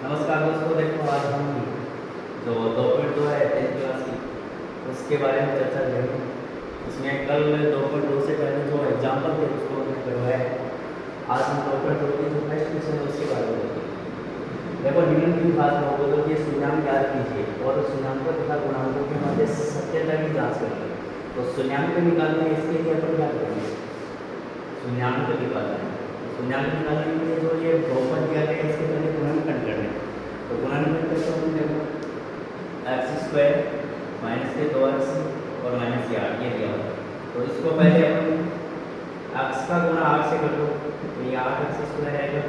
नमस्कार दोस्तों, देखो आज हम जो 2.2 है 10th क्लास की उसके बारे में चर्चा करेंगे। उसमें कल 2.2 से पहले जो एग्जाम्पल थे उसको हमने करवाया है। आज हम 2.2 की जो फर्स्ट क्वेश्चन है उसके बारे में देखेंगे। देखो, निम्न की बात हो तो ये शून्यांक याद कीजिए और शून्यांकों तथा गुणांकों के मध्य सत्यता की जाँच करेंगे। तो शून्यांक निकालने इसके लिए अपन क्या करेंगे? शून्यांक निकालना है। शून्यांक निकालने के लिए जो ये बहुपद दिया गया है इसके पहले गुणनखंड करना है। तो गुणनखंड करते हैं, देखो x² माइनस के 2x और माइनस के 8 ये दिया हुआ है। तो इसको पहले अपन x का गुणा 8 से कर दो तो ये 8x² आएगा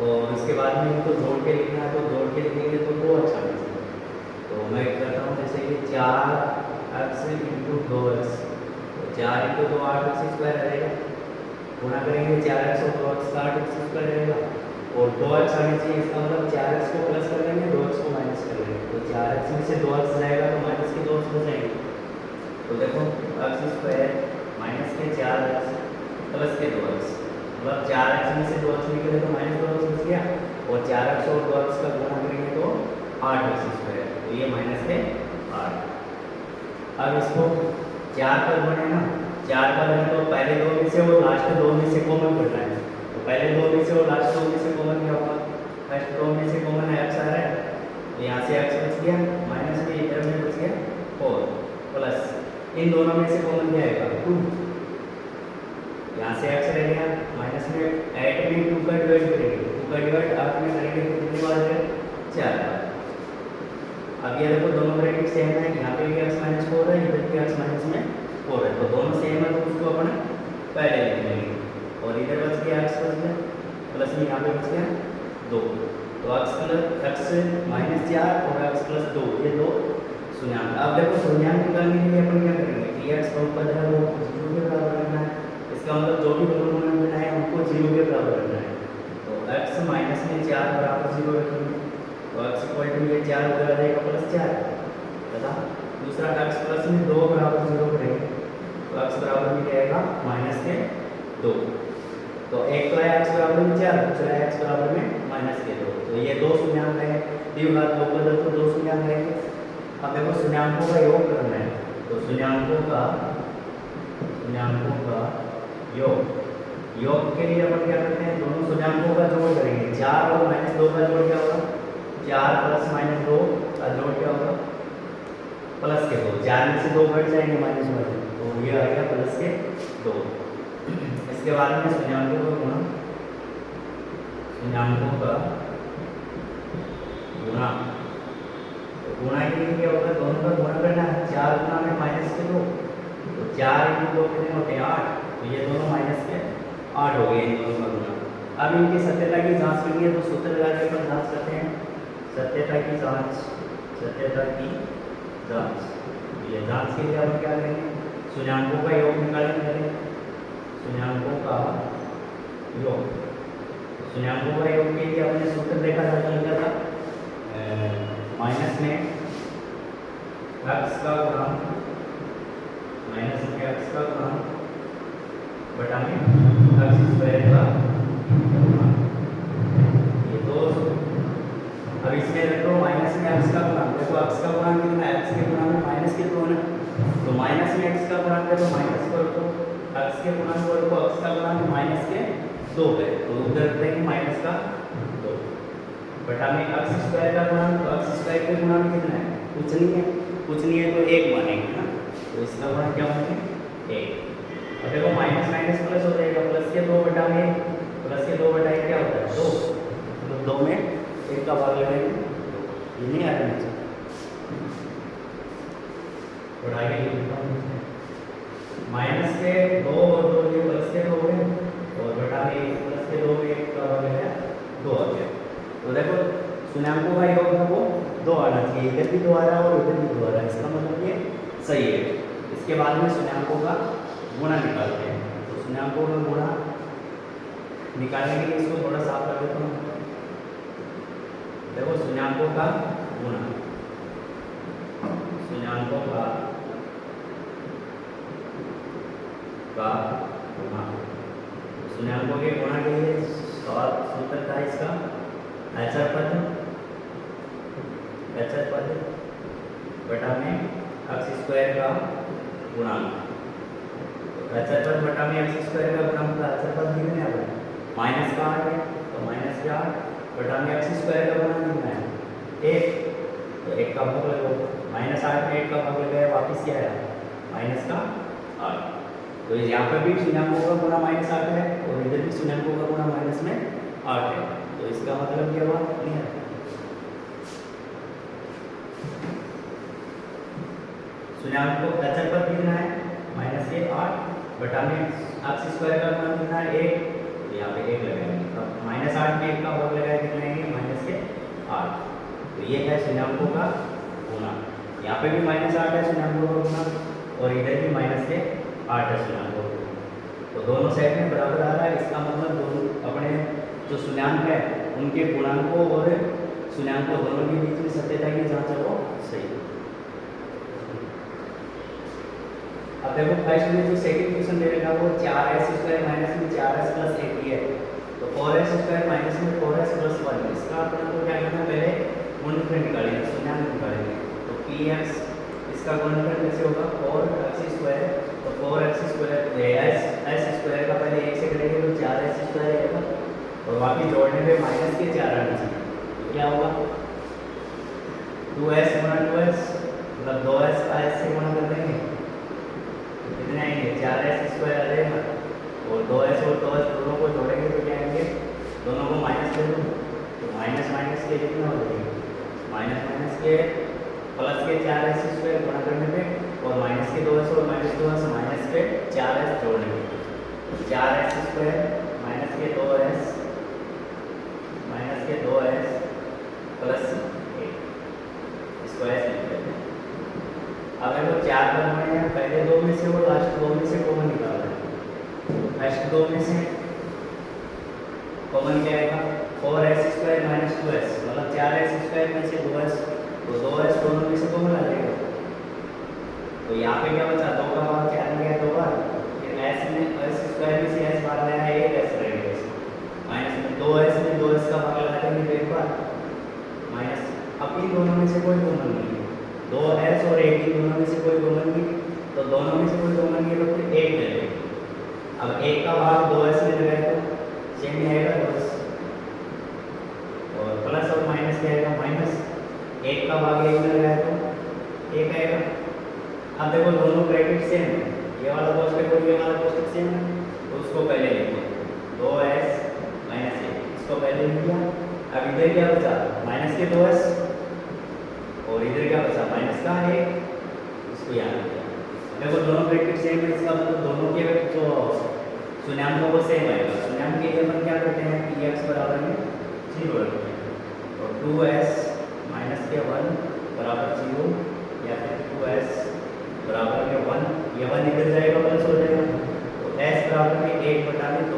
और इसके बाद में इनको जोड़ के लिखना है तो जोड़ के लिखेंगे तो 2 अच्छा बचेगा। तो मैं करता हूँ जैसे कि 4x × 2x, तो 4 × 2 8x² रहेगा। गुणा करेंगे 4x और 2x का 8x² रहेगा और 2x आने चाहिए, इसका मतलब 4x को प्लस कर लेंगे 2x को माइनस कर लेंगे। तो 4x में से 2x जाएगा तो माइनस के 2x बचेंगे। तो देखो x² माइनस के 4x प्लस के 2x, मतलब 4x में से 2x निकले तो माइनस 2x बच गया और 4x और 2x का गुणा करेंगे तो 8x², तो ये माइनस के 8। अब इसको 4 पर बने ना, 4 पर बने तो पहले 2 में से और लास्ट 2 में से कॉमन करना है। तो पहले 2 में से और लास्ट 2 में से कॉमन क्या होगा? फर्स्ट 2 में से कॉमन x आ रहा है तो यहाँ से x बच गया, माइनस में इधर में बच गया 4 प्लस इन दोनों में से कॉमन क्या आएगा? 2। यहाँ से x रह गया, माइनस में 8 में 2 का डिवाइड करेंगे, 2 का डिवाइड 8 में करेंगे तो कितनी बार है? 4 बार। अब ये देखो दोनों ब्रैकेट सेम है, यहाँ पे भी x - 4 है, इधर भी x - 4 है, तो दोनों सेम है तो उसको अपन पहले लिख लेंगे और इधर बच गया x बच गया प्लस में यहाँ पे बच गया 2। तो x - 4 और x + 2 ये दो शून्यांक। अब देखो शून्यांक निकालने के लिए अपन क्या करेंगे? dx बहुपद है वो 0 के बराबर रखना है, इसका मतलब जो भी बहुपद बनाए उनको 0 के बराबर रखना है। तो x - 4 बराबर 0 रखेंगे तो x = ये 4 हो जाएगा +4 तथा दूसरा x प्लस में 2 बराबर 0 करेंगे तो x बराबर में क्या आएगा? -2। तो एक तो है x बराबर में 4, दूसरा है x बराबर में -2। तो ये दो शून्यांक है, द्विघात बहुपद तो दो शून्यांक रहेंगे। अब देखो शून्यांकों का योग करना है तो शून्यांकों का योग के लिए अपन क्या करते हैं? दोनों शून्यांकों का जोड़ करेंगे। 4 और -2 का जोड़ क्या होगा? 4 + -2 का जोड़ क्या होगा? प्लस के 2। 4 में से 2 घट जाएंगे माइनस में, तो ये आ गया प्लस के 2। इसके बाद में शून्यांकों का गुणा तो गुणा के लिए क्या होगा? दोनों का गुणा करना है। 4 गुणा में -2 तो 4 × 2 कितने होते हैं? 8, तो ये दोनों -8 हो गए इन दोनों का गुणा। अब इनकी सत्यता की जांच करनी है तो सूत्र लगा के अपन जांच करते हैं। सत्यता की जांच, ये जांच के लिए अपन क्या करेंगे? शून्यांकों का योग निकालेंगे। शून्यांकों का योग के लिए हमने सूत्र देखा था माइनस में x का गुणांक बटा में x² का गुणांक, ये दो। अब इसमें देखो माइनस में x का गुणांक, देखो x का गुणांक कितना है? x के गुणांक में माइनस के 2 है तो माइनस में x का गुणांक है तो माइनस को रखो, x के गुणांक को रखो, x का गुणांक -2 है तो उधर रखेंगे -2 बटा में x² का गुणांक, तो x² के गुणांक कितना है? कुछ नहीं है तो 1 मानेंगे ना, तो इसका गुणांक क्या मानेंगे? 1। और देखो माइनस प्लस हो जाएगा, प्लस के 2 बटा 1 क्या होता है? 2, तो 2 में 1 का भाग लगाएंगे, ये नहीं आ रहा नीचे और आगे माइनस के 2 और 2 ये प्लस के 2 हो गए और बटा में 1 प्लस के 2 में 1 का भाग लगाया 2 आ गया। तो देखो शून्यांकों का योग है वो 2 आना चाहिए, इधर भी 2 आ रहा है और इधर भी 2 आ रहा है, इसका मतलब ये सही है। इसके बाद में शून्यांकों का गुणा निकालते हैं। तो शून्यांकों का गुणा निकालने के लिए इसको थोड़ा साफ कर देता हूँ। देखो शून्यांकों का गुणा शून्यांकों के गुणा के लिए सूत्र था इसका ऐसा पद अचर पद बटा में अक्ष स्क्वायर का गुणांक। अचर पद बटा में अक्ष स्क्वायर का गुणांक का अचर पद लिखना है माइनस का 8 है तो माइनस का 8 बटा में अक्ष स्क्वायर का गुणांक लिखना है 1 तो 1 का भाग लगाओ माइनस 8 में 1 का भाग लगाया वापस क्या आया माइनस का 8। तो यहाँ पर भी शून्याङ्कों का गुणा माइनस 8 है और इधर भी शून्याङ्कों का गुणा माइनस में 8 है तो इसका मतलब क्या हुआ क्लियर। शून्याङ्क को अचर पद लिखना है माइनस के 8 बटा में अक्ष स्क्वायर का गुणा लिखना है 1 तो यहाँ पे 1 लगाएंगे अब माइनस 8 में 1 का भाग लगाया कितने माइनस के 8 तो ये है शून्याङ्कों का गुणा। यहाँ पे भी माइनस 8 है शून्याङ्कों का गुणा और इधर भी माइनस के 8 है शून्याङ्कों का गुणा तो दोनों साइड में बराबर आ रहा है। इसका मतलब दोनों अपने जो शून्याङ्क है उनके गुणांकों और शून्याङ्कों दोनों के बीच में सत्यता की जांच है वो सही। अब देखो फर्स्ट में जो सेकंड क्वेश्चन दे रखा वो 4s² माइनस में 4s प्लस 1 है तो 4s² माइनस में 4s प्लस 1 इसका अपन को क्या करना है पहले गुणनफल निकालेंगे शून्याङ्क निकालेंगे तो px इसका गुणनफल कैसे होगा 4x² तो 4x² s² का पहले 1 से करेंगे तो 4s² आएगा और बाकी जोड़ने पे माइनस के 4 आना चाहिए तो क्या होगा 2s गुणा 2s मतलब 2s का s से गुणा कर देंगे कितने आएंगे 4s² आ जाएगा और 2s और 2s दोनों को जोड़ेंगे तो क्या आएंगे दोनों को माइनस कर दो तो माइनस माइनस के कितना हो जाएगा माइनस माइनस के प्लस के 4s² गुणा करने पे और माइनस के 2s और माइनस 2s माइनस के 4s जोड़ने पे 4s² माइनस के 2s प्लस 1 इसको ऐसे लिख देते हैं। अब देखो 4 पर बने हैं पहले दो में से और लास्ट दो में से कॉमन निकालना है। फर्स्ट दो में से कॉमन क्या आएगा 4s² माइनस 2s मतलब 4s² में से 2s तो 2s दोनों में से कॉमन आ जाएगा तो यहाँ पे क्या बचा 2 का भाग 4 में गया 2 बार फिर s में s² में से s बार लाया है 1s रहेगा माइनस में 2s में 2s का भाग लगा देंगे तो एक बार माइनस अब इन दोनों में से कोई कॉमन नहीं है 2s और 1 इन दोनों में से कोई कॉमन नहीं तो दोनों में से कोई कॉमन नहीं है तो फिर 1 ले अब 1 का भाग 2s में लगाए तो सेम ही आएगा 2s और प्लस और माइनस क्या आएगा माइनस 1 का भाग 1 में लगाए तो 1 आएगा। अब देखो दोनों ब्रैकेट सेम है ये वाला कोष्टक और ये वाला कोष्टक सेम है तो उसको पहले लिखो 2s माइनस 1 इसको पहले लिख दिया। अब इधर क्या बचा माइनस के 2s और इधर क्या बचा माइनस का 1 इसको यहाँ लिख दिया। देखो दोनों ब्रैकेट सेम है इसका मतलब दोनों के जो शून्याङ्क वो सेम आएगा। शून्याङ्क के लिए अपन क्या करते हैं px बराबर में 0 रखते हैं और 2s माइनस के 1 बराबर 0 या फिर 2s बराबर में 1 ये 1 इधर जाएगा प्लस हो जाएगा तो s बराबर में 1 बटा में 2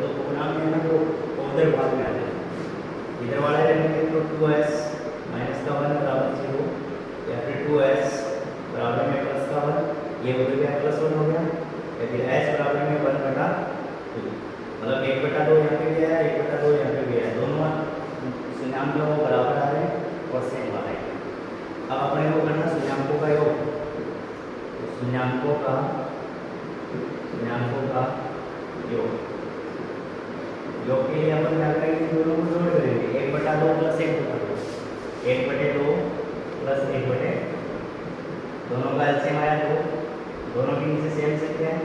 तो गुणांक में ना तो उधर भाग में आ जाएगा इधर वाला रहेंगे तो 2s माइनस का 1 बराबर 0 या फिर 2s बराबर में प्लस का 1 ये उधर गया प्लस 1 हो गया या फिर s बराबर में 1 बटा 2 मतलब 1 बटा 2 यहाँ पे गया है 1 बटा 2 यहाँ पे गया है दोनों शून्याङ्क जो बराबर आ रहे हैं और सेम आ रहे हैं। अब अपने को करना शून्याङ्कों का योग शून्याङ्कों का योग के लिए अपन क्या करेंगे दोनों को जोड़ करेंगे 1 बटा 2 प्लस 1 बटा 2 1 बटे 2 प्लस 1 बटे दोनों का एलसीएम आया 2 दोनों के नीचे सेम संख्या है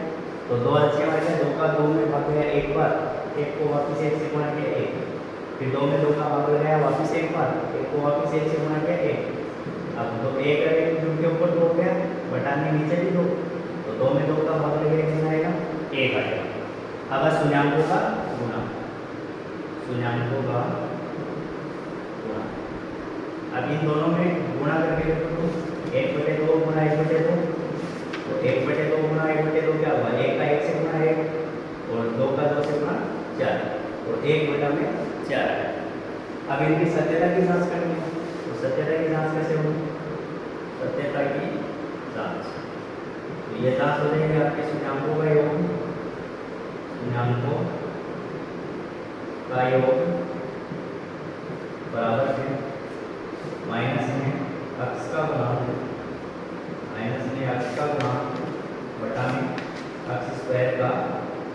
तो 2 एलसीएम आ गया 2 का 2 में भाग गया एक बार 1 को वापस 1 से गुणा किया 1 फिर 2 में 2 का भाग लगाया वापस एक बार 1 को वापस 1 से गुणा किया 1 अब तो 1 जून के ऊपर 2 गया बटा में नीचे भी 2 तो 2 में 2 का भाग लगाया कितना आएगा 1 आएगा। अब शून्याङ्कों का गुणा अब इन दोनों में गुणा करके देखो तो 1 बटे 2 गुणा 1 बटे 2 तो 1 बटे 2 गुणा 1 बटे 2 क्या हुआ 1 का 1 से गुणा 1 और 2 का 2 से गुणा 4 और 1 बटा में 4 है। अब इनकी सत्यता की जांच करनी है तो सत्यता की जांच कैसे होगी सत्यता की जांच तो ये जांच हो जाएगी आपके शून्याङ्कों का योग बराबर है माइनस में अक्ष का गुणांक, माइनस में अक्ष का गुणांक बटा में अक्ष स्क्वायर का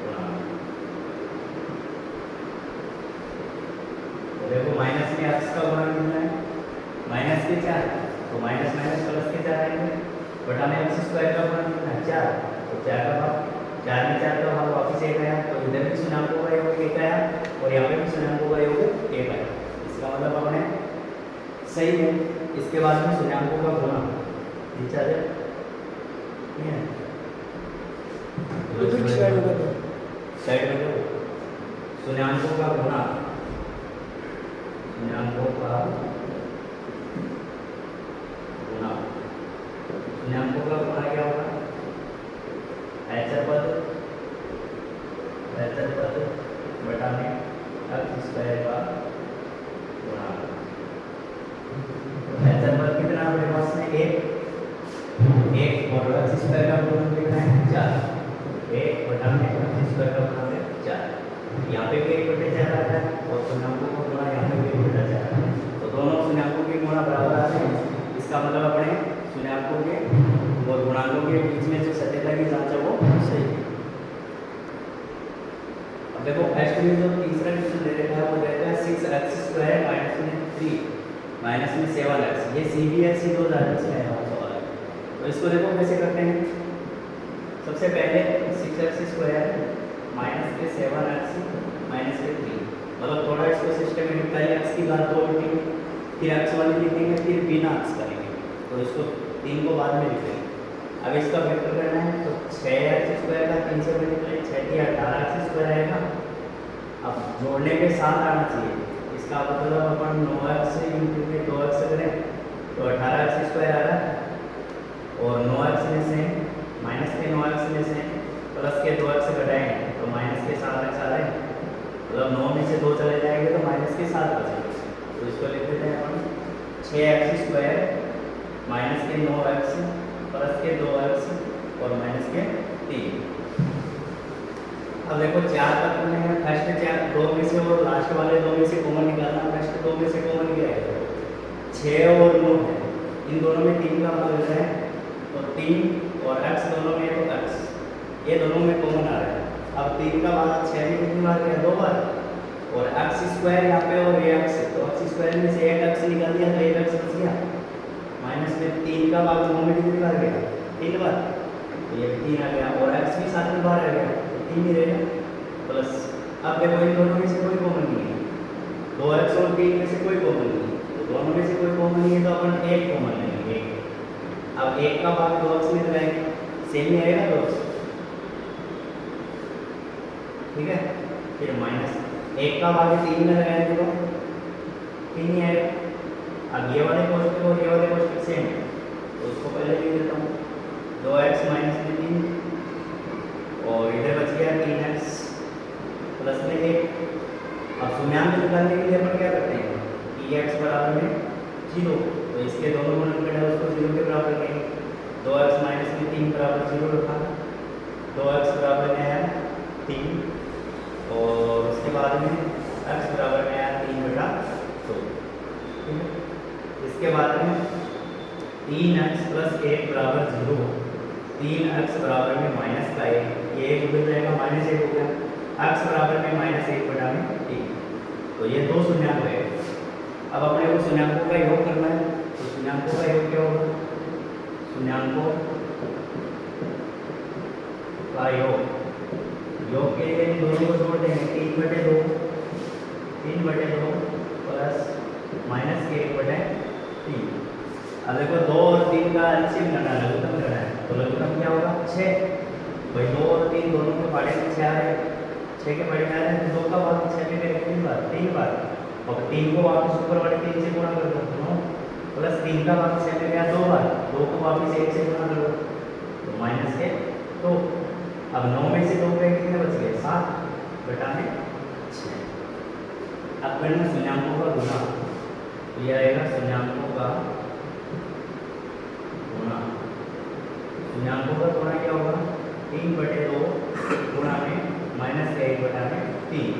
गुणांक। तो देखो माइनस में अक्ष का गुणांक कितना है, माइनस के 4, तो माइनस माइनस प्लस के 4 आएंगे, बटा में अक्ष स्क्वायर का गुणांक कितना है 4, तो 4 का भाग 4 में 4 का भाग वापस 1 आया, तो इधर भी शून्याङ्कों का योग 1 आया और यहाँ पे भी शून्याङ्कों का योग 1 आया। इसका मतलब अपने सही है। इसके बाद में शून्याङ्कों का गुणा नीचे है, ठीक है, साइड में लो शून्याङ्कों का गुणा, शून्याङ्कों का गुणा, शून्याङ्कों का गुणा क्या होगा, पद बटा में अक्ष स्क्वायर का गुणा। पद कितना हमारे पास में 1 और अक्ष स्क्वायर का गुणा कितना है 4, 1 बटा में अक्ष स्क्वायर का गुणा है 4। यहाँ पे भी 1/4 आता है और शून्याङ्कों का गुणा यहाँ पे भी 1/4 आता है, तो दोनों शून्याङ्कों के गुणा बराबर आते हैं। इसका मतलब अपने शून्याङ्कों के और गुणांकों के बीच में जो सत्यता की जांच है वो सही है। अब देखो फर्स्ट में जो तीसरा क्वेश्चन दे रखा है वो देता है 6x² माइनस में 7x, ये CBSE 2000 से आया हुआ सवाल है। तो इसको देखो कैसे करते हैं। सबसे पहले 6x² माइनस के 7x माइनस के 3, मतलब थोड़ा इसको सिस्टमेटिक पहले x की घात 2 लिखेंगे, फिर x वाली लिखेंगे, फिर बिना x करेंगे, तो इसको 3 को बाद में लिखेंगे। अब इसका वेक्टर करना है तो 6x² का 3 से मल्टीप्लाई 6 की 18x² आएगा। अब जोड़ने के साथ आना चाहिए, इसका मतलब अपन 9x में 2x करें तो 18x² आ रहा है, और 9x में से माइनस के 9x में से प्लस के 2x घटाएंगे तो माइनस के 7x आ रहे हैं, मतलब 9 में से 2 चले जाएंगे तो माइनस के 7 बचेंगे। तो इसको लिख देते हैं अपन 6x² माइनस के 9x प्लस के 2x और माइनस के 3। अब देखो 4 तक में फर्स्ट 4 2 में से और लास्ट वाले 2 में से कॉमन निकालना। फर्स्ट 2 में से कॉमन क्या है 6 और 9 है, इन दोनों में 3 का मान लेना है, तो 3 और x दोनों में तो x, ये दोनों में कॉमन आ रहा है। अब 3 का मान 6 में कितनी बार गया 2 बार, और x² यहाँ पे और ये x, तो x² में से 1x निकाल दिया तो 1x बच गया, माइनस में 3 का भाग 9 में कितनी बार गया 3 बार, तो ये 3 आ गया, और x भी साथ में बाहर आ गया तो 3 ही रहेगा प्लस। अब देखो इन दोनों में से कोई कॉमन नहीं है, 2x और 3 में से कोई कॉमन नहीं है, तो दोनों में से कोई कॉमन नहीं है तो अपन 1 कॉमन लेंगे 1। अब 1 का भाग 2x में लगाएंगे, सेम ही आएगा 2x, ठीक है, फिर माइनस 1 का भाग 3 में लगाएंगे तो 3 ही आएगा। अब ये वाले कोष्ठक और ये वाले कोष्ठक सेम है, तो उसको पहले लिख देता हूँ 2x माइनस में 3, और इधर बच गया 3x प्लस में 1। अब शून्याङ्क निकालने के लिए अपन क्या करते हैं कि x बराबर में 0, तो इसके दोनों गुणनखंड है उसको 0 के बराबर करेंगे। 2x माइनस में 3 बराबर 0 रखा, 2x बराबर में आया 3, और उसके बाद में x बराबर में आया 3/2, ठीक है। इसके बाद में 3x प्लस 1 बराबर 0, 3x बराबर में माइनस का 1, ये 1 उधर जाएगा माइनस 1 हो गया, x बराबर में -1/3, तो ये 2 शून्याङ्क है। अब अपने को शून्याङ्कों का योग करना है, तो शून्याङ्कों का योग क्या होगा, शून्याङ्कों का योग के लिए दोनों को जोड़ देंगे 3/2 प्लस माइनस के 1/3। अब देखो 2 और 3 का एलसीएम करना है, लघुत्तम करना है, तो लघुत्तम क्या होगा 6, भाई 2 और 3 दोनों के पाड़े में 6 आ रहे हैं, 6 के पाड़े में आ रहे हैं, तो 2 का भाग 6 में करेंगे 3 बार, और 3 को वापस ऊपर वाले 3 से गुणा कर दो, 9 प्लस 3 का भाग 6 में गया 2 बार, 2 को वापस 1 से गुणा कर दो तो माइनस के 2। अब 9 में से 2 गए कितने बच गए 7/6। अब करना शून्याङ्कों का गुणा, तो यह आएगा शून्याङ्कों का गुणा। शून्याङ्कों का गुणा क्या होगा 3/2 गुणा में माइनस का 1/3।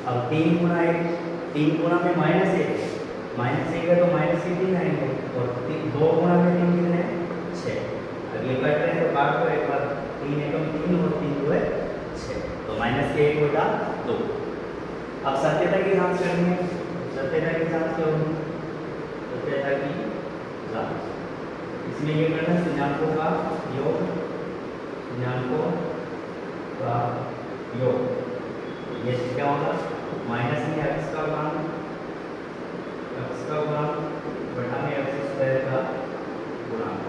अब 3 गुणा 1, 3 गुणा में -1, -1 है तो माइनस के 3 आएंगे और 2 गुणा में 3 कितने हैं 6। अब ये कट रहे हैं तो काट को एक बार 3 एकम 3 और 3 2 है 6 तो माइनस के 1 बटा 2। अब सत्यता की जांच करनी है। सत्यता की जांच क्या होगी? सत्यता की जांच इसमें ये करना है शून्याङ्कों का योग, शून्याङ्कों का योग। ये क्या होगा? माइनस में x का गुणांक बटा में x स्क्वायर का गुणांक।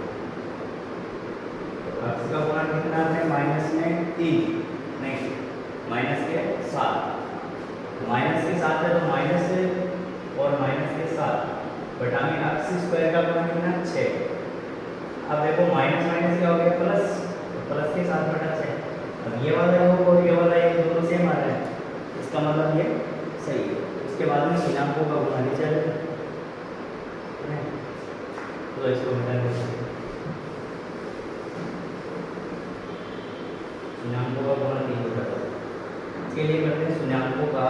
तो x का गुणांक कितना है? माइनस में 3 नहीं माइनस के 7। तो माइनस के 7 है तो माइनस और माइनस के 7 बटा में x स्क्वायर का गुणांक कितना 6। अब देखो माइनस माइनस क्या हो गया प्लस, तो प्लस के 7 बटा 6। अब ये वाला योग और ये वाला योग दोनों सेम आ रहा है, इसका मतलब ये सही है। उसके बाद में शून्याङ्कों का गुणा नहीं चलेगा तो इसको हटा देते हैं। शून्याङ्कों का गुणा नहीं होता है। इसके लिए करते हैं शून्याङ्कों का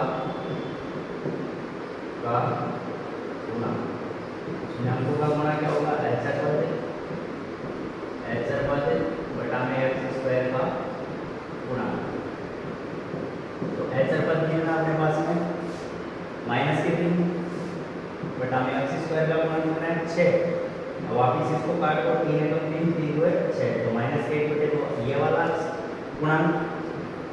गुणा। शून्याङ्कों का गुणा क्या होगा? h पद बटा में x स्क्वायर का गुणा। तो h पद कितना अपने पास में माइनस के 3 बटा में x स्क्वायर का गुणा कितना है 6। अब वापिस इसको काट को 3 है तो 3 3 2 है 6 तो माइनस के 1 बटे 2। ये वाला गुणांक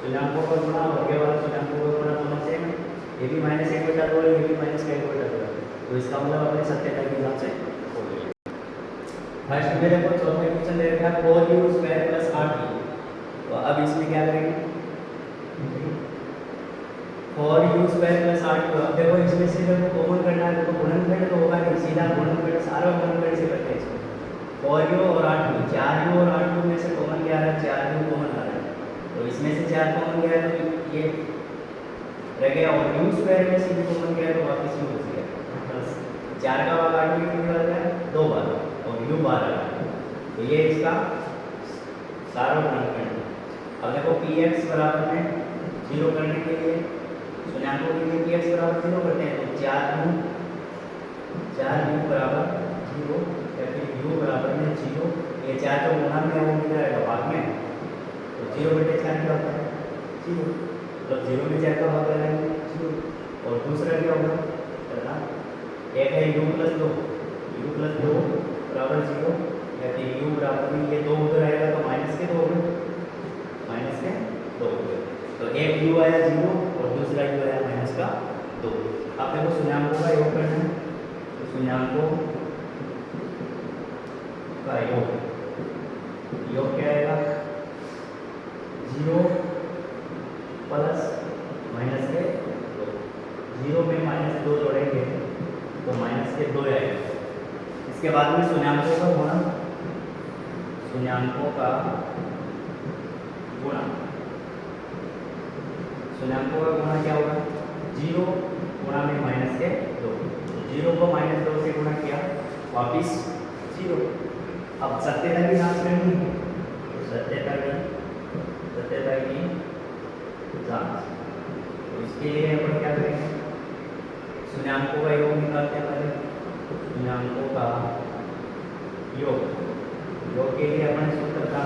शून्याङ्कों का गुणा और ये वाला शून्याङ्कों का गुणा दोनों सेम है। ये भी माइनस 1 बटा 2 है, ये भी माइनस का 1 बटा 2 है। तो इसका मतलब अपने सत्यता की जांच है। फर्स्ट मेरे को चौथा क्वेश्चन दे रखा है 4u स्क्वायर प्लस 8u। तो अब इसमें क्या करेंगे? 4u square plus 8u। अब देखो इसमें से जब कॉमन करना है तो गुणनखंड तो होगा नहीं, सीधा गुणनखंड सारा गुणनखंड से करते हैं इसको। 4u और 8u, 4u और 8u में से कॉमन क्या आ रहा है? 4u कॉमन आ रहा है तो इसमें से 4 कॉमन गया है तो ये रह गया और u स्क्वायर में से भी कॉमन गया तो वापस u बच गया प्लस 4 का भाग 8 में कितनी बार है? 2 बार और u 12 है। तो ये इसका सारा गुणनखंड। अब देखो px बराबर में 0 करने के लिए शून्याङ्कों के लिए px बराबर 0 करते हैं तो 4u बराबर 0 या फिर u बराबर में 0। ये 4 जो गुणा में है वो कितना रहेगा? भाग में। तो 0 बटे 4 क्या होता है? 0। मतलब 0 में 4 का भाग लगाएंगे 0। और दूसरा क्या होगा? एक है u प्लस 2 बराबर 0 या फिर u बराबर में ये 2 उधर आएगा तो माइनस के 2 हो गए, माइनस के 2 हो गए। तो एक u आया 0 और दूसरा u आया माइनस का 2। अब देखो शून्याङ्कों का योग करना है तो शून्याङ्कों का योग क्या आएगा? 0 प्लस माइनस के 2। 0 में माइनस 2 जोड़ेंगे तो माइनस के 2 आएगा। इसके बाद में शून्याङ्कों का गुणा, शून्याङ्कों का गुणा। शून्याङ्कों का गुणा क्या होगा? 0 गुणा में माइनस के 2। 0 को माइनस 2 से गुणा किया वापिस 0। अब सत्यता की जांच करनी है तो सत्यता की जांच। तो इसके लिए अपन क्या करेंगे? शून्याङ्कों का योग निकालते हैं पहले। शून्याङ्कों का योग के लिए अपन सूत्र था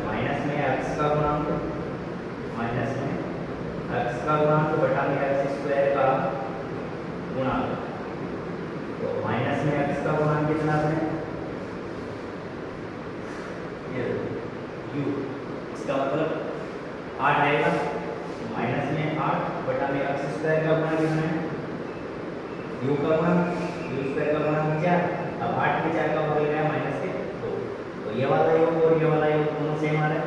माइनस में x का गुणांक बटा में x स्क्वायर का गुणांक। तो माइनस में x का गुणांक कितना है? ये u। इसका मतलब 8 आएगा। माइनस में 8 बटा में x स्क्वायर का गुणांक कितना है? u का गुणांक, u स्क्वायर का गुणांक 4। अब 8 में 4 का भाग लगाया माइनस के 2। तो ये वाला योग और ये वाला योग दोनों सेम आ रहा है।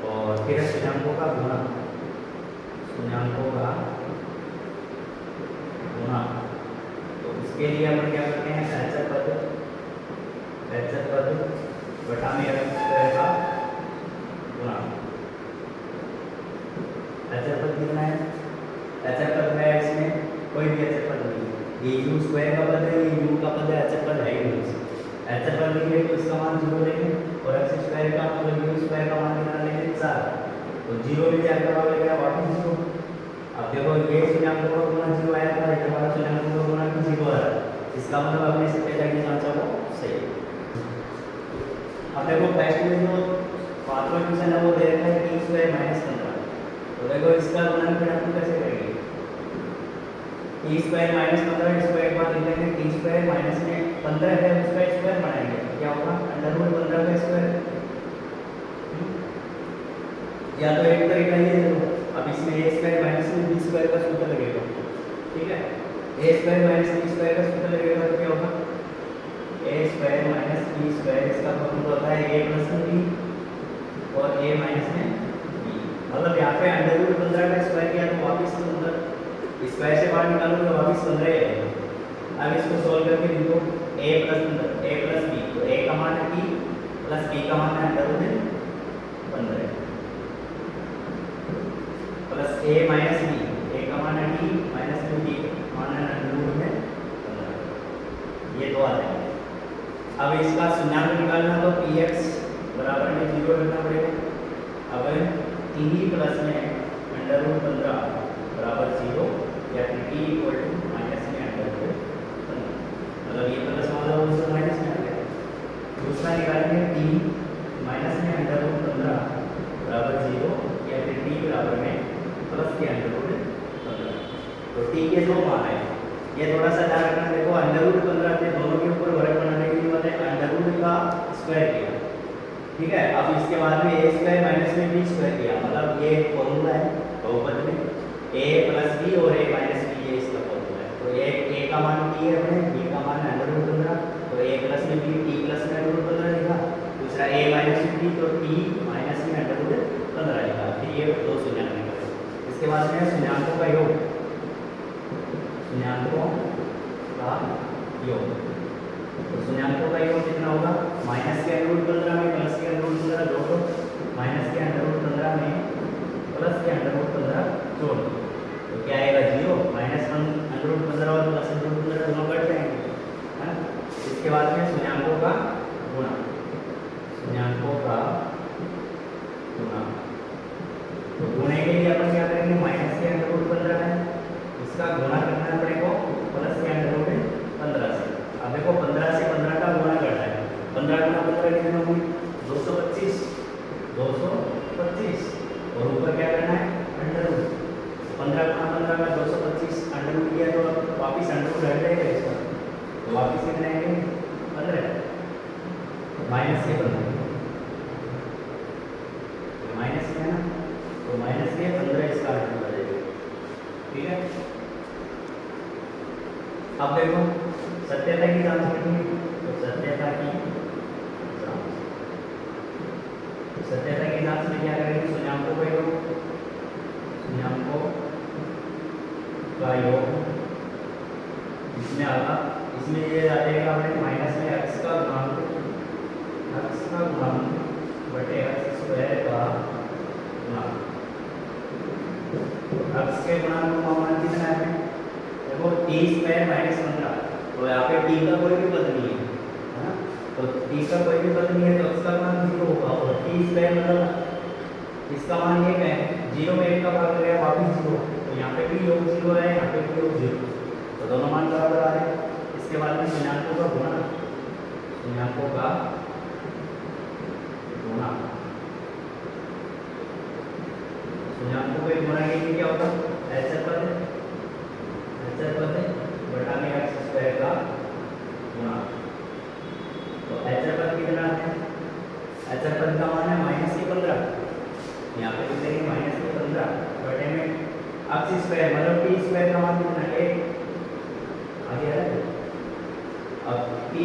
और फिर शून्याङ्कों का गुणा, तो उसके लिए अपन क्या करते हैं? h पद बटा में x स्क्वायर का गुणा। h पद कितना है? h पद है इसमें कोई भी h पद नहीं है। ये u स्क्वायर का पद है, ये u का पद है, h पद है ही नहीं। h पद लेंगे तो इसका मान 0 लेंगे और x स्क्वायर का मतलब u स्क्वायर का मान कितना लेंगे? 4। तो 0 में 4 का भाग लगेगा वापस 0। अब देखो ये शून्याङ्क का गुणा 0 आया था, ये हमारा शून्याङ्क का गुणा भी 0 आ रहा है, इसका मतलब अपने सत्यता की जांचा वो सही है। अब देखो फर्स्ट में जो पांचवा क्वेश्चन है वो दे रखा है टी स्क्वायर माइनस 15, तो देखो इसका गुणनफल हम कैसे करेंगे? टी स्क्वायर माइनस 15 इसको एक बार लिख लेंगे, टी स्क्वायर माइनस में 15 है उसका स्क्वायर बनाएंगे, क्या होगा? अंडर रूट 15 का स्क्वायर। या तो एक तरीका ये देखो, अब इसमें a स्क्वायर माइनस में b स्क्वायर का सूत्र लगेगा, ठीक है? a square minus b square का सूत्र लगेगा तो क्या होगा? a square minus b square, इसका फॉर्मूला होता है a प्लस में b और a माइनस में b। मतलब यहाँ पे अंडर रूट 15 का स्क्वायर किया तो वापस अंदर स्क्वायर से बाहर निकालो तो वापस 15 आएगा। अब इसको सॉल्व करके लिखो a प्लस b, तो a का मान है t प्लस b का मान है under root 15 plus a minus b, a का मान है t माइनस में b मान है अंडर रूट में 15, ये दो आ जाएंगे। अब इसका शून्याङ्क निकालना तो px बराबर में 0 रखना पड़ेगा। अब t प्लस में अंडर रूट 15 बराबर 0 या फिर t इक्वल टू माइनस में अंडर रूट 15, मतलब ये प्लस वाला वो माइनस में आ गया। दूसरा निकालेंगे t माइनस में अंडर रूट 15 बराबर 0 या फिर t बराबर में प्लस के अंडर रूट 15, तो t के दो मान है, ये थोड़ा सा ध्यान रखना। देखो अंडर रूट 15 थे, दोनों के ऊपर वर्ग बनाने के लिए मैंने अंडर रूट का स्क्वायर किया, ठीक है? अब इसके बाद में a स्क्वायर माइनस में b स्क्वायर किया, मतलब ये फॉर्मूला है बहुपद में a प्लस b और a माइनस b, ये इसका फॉर्मूला है। तो a का मान t है अपने, b का मान है अंडर रूट 15, तो a प्लस में b, t प्लस में अंडर रूट 15 लिखा। दूसरा a माइनस में b, तो t माइनस में अंडर रूट 15 लिखा। ठीक, ये दो शून्याङ्क निकले। इसके बाद में शून्याङ्कों का योग, शून्याङ्कों का योग, तो शून्याङ्कों का योग कितना होगा? माइनस के अंडर रूट 15 में प्लस के अंडर रूट 15 जोड़ दो, माइनस के अंडर रूट 15 में प्लस के अंडर रूट 15 जोड़ दो, तो क्या आएगा? 0। माइनस अंडर रूट 15 और प्लस अंडर रूट 15 दोनों कट जाएंगे, है ना? इसके बाद में शून्याङ्कों का गुणा, शून्याङ्कों का गुणा, तो गुणे के लिए अपन क्या करेंगे? माइनस के अंडर रूट 15 है, इसका गुणा करना है अपने को प्लस के अंडर रूट 15 से। अब देखो 15 से 15 का गुणा करना है, 15 गुणा 15 कितना होगी? 225, 225 और ऊपर क्या करना है? Under root. 15 गुणा 15 का 225 अंडर रूट किया तो वापिस अंडर रूट हट जाएगा इसका, तो वापिस कितना आएंगे? 15 माइनस के 15, माइनस में है ना, तो माइनस के 15 इसका आंसर आ जाएगा, ठीक है? अब देखो सत्यता की जांच करनी है, तो सत्यता की जांच में क्या करेंगे? शून्याङ्कों का योग, शून्याङ्कों का योग इसमें आगा, इसमें ये आ जाएगा अपने माइनस में x का गुणांक बटे x स्क्वायर का गुणांक, x के गुणांक का मान कितना है? देखो t स्क्वायर माइनस 15, तो यहाँ पे t का कोई भी पद नहीं है ना, तो t का कोई भी पद नहीं है तो इसका मान 0 होगा, और t स्क्वायर मतलब इसका मान 1 है, 0 में 1 का भाग गया वापिस 0, तो यहाँ पे भी योग 0 है, यहाँ पे भी योग 0, तो दोनों मान बराबर आ रहे हैं। इसके बाद में शून्याङ्कों का गुणा, शून्याङ्कों का गुणा, शून्याङ्कों के गुणा के लिए क्या होगा? ऐसा पद बटा में x स्क्वायर का गुणा, तो ऐसा पद कितना है? ऐसा पद का मान है माइनस के 15, यहाँ पे लिख देंगे माइनस के 15 बटे में x स्क्वायर, मतलब t स्क्वायर का मान कितना है? 1 आ गया है। अब t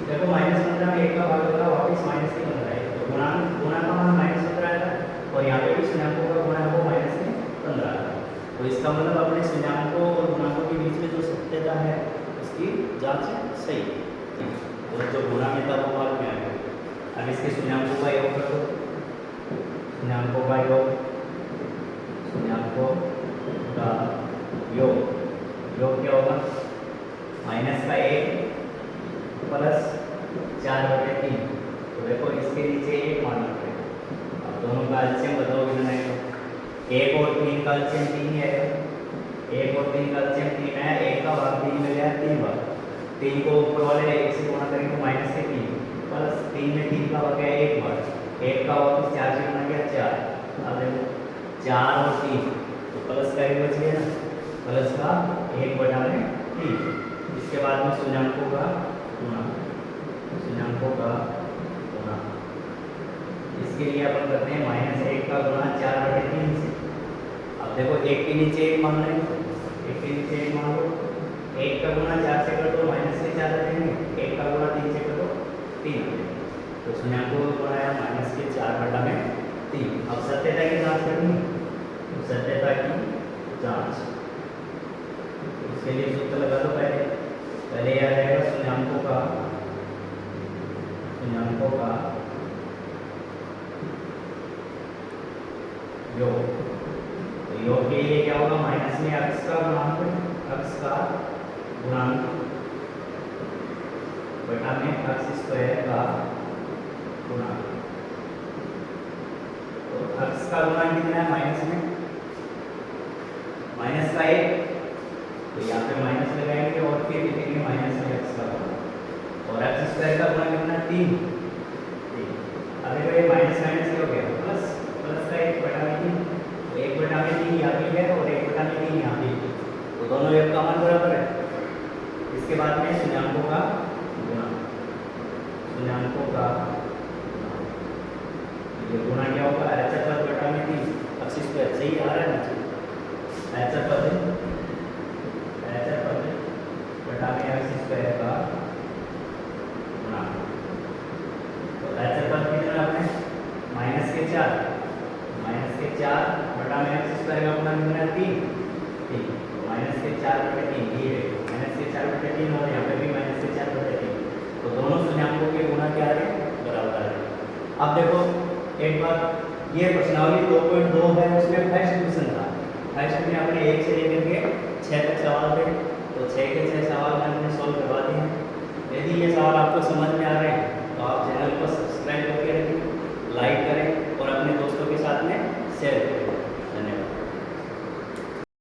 देखो माइनस 15 में 1 का भाग होगा, वापिस माइनस के 15 है, तो गुणा का मान माइनस 15 आएगा, और यहाँ पे भी शून्याङ्कों का गुणा है वो माइनस के 15 आएगा। तो इसका मतलब अपने शून्याङ्कों और गुणांकों के बीच में जो सत्यता है उसकी जांच सही है, तो जो गुणा में था वो बाद में आएगा। अब इसके शून्याङ्कों का योग कर दो, शून्याङ्कों का योग, शून्याङ्कों का योग क्या होगा? माइनस का 1 प्लस 4/3, तो देखो इसके नीचे 1 मानना पड़ेगा। अब दोनों का एलसीएम बताओ कितना है? 1 और 3 का एलसीएम 3 ही आएगा, 1 और 3 का एलसीएम 3 है, 1 का भाग 3 में गया 3 बार, 3 को ऊपर वाले 1 से गुणा करेंगे तो माइनस के 3 प्लस 3 में 3 का भाग गया 1 बार, 1 का वापस 4 से गुणा किया 4, अब देखो 4 और 3 तो प्लस का ही बच गया ना, प्लस का 1/3। इसके बाद में शून्याङ्कों का गुणा, शून्याङ्कों का गुणा, इसके लिए अपन करते हैं -1 का गुणा 4/3 से। अब देखो 1 के नीचे 1 मान लें, 1 के नीचे 1 मान लो, 1 का गुणा 4 से कर दो माइनस के 4 आ जाएंगे, 1 का गुणा 3 से कर दो 3 आ जाएंगे, तो शून्याङ्कों का गुणा है -4/3। अब सत्यता की जांच करनी है, तो सत्यता की जांच उसके लिए सूत्र लगा दो। पहले यह रहेगा शून्याङ्कों का योग, तो योग के लिए क्या होगा, माइनस में x का गुणांक बटा में x² का गुणांक, तो x का गुणांक कितना है माइनस में, माइनस का 1, तो यहाँ पे माइनस लगाएंगे और फिर लिखेंगे माइनस में x का गुणांक, और x² का गुणांक कितना 3। अरे भाई माइनस माइनस क्या हो गया, प्लस का 1/3, 1/3 यहाँ भी है और 1/3 यहाँ भी, तो दोनों योग का मान बराबर है। इसके बाद में शून्याङ्कों का गुणा, ये गुणा क्या होगा, h/3 x², सही आ रहा है ना, h/3 बटा में x² का गुणा, तो h/3 कितना आपने -4 बटा में x² का गुणा कितना है 3, तो -4/3 ये है, -4/3 और यहाँ पे भी -4/3, तो दोनों शून्याङ्कों के गुणा क्या आ रहे हैं, बराबर आ रहे हैं। अब देखो एक बात, ये प्रश्नावली 2.2 है, उसमें फर्स्ट क्वेश्चन था, फर्स्ट में आपने 1 से लेकर के 6 तक सवाल थे, तो 6 के 6 सवाल हमने सॉल्व करवा दिए हैं। यदि ये सवाल आपको समझ में आ रहे हैं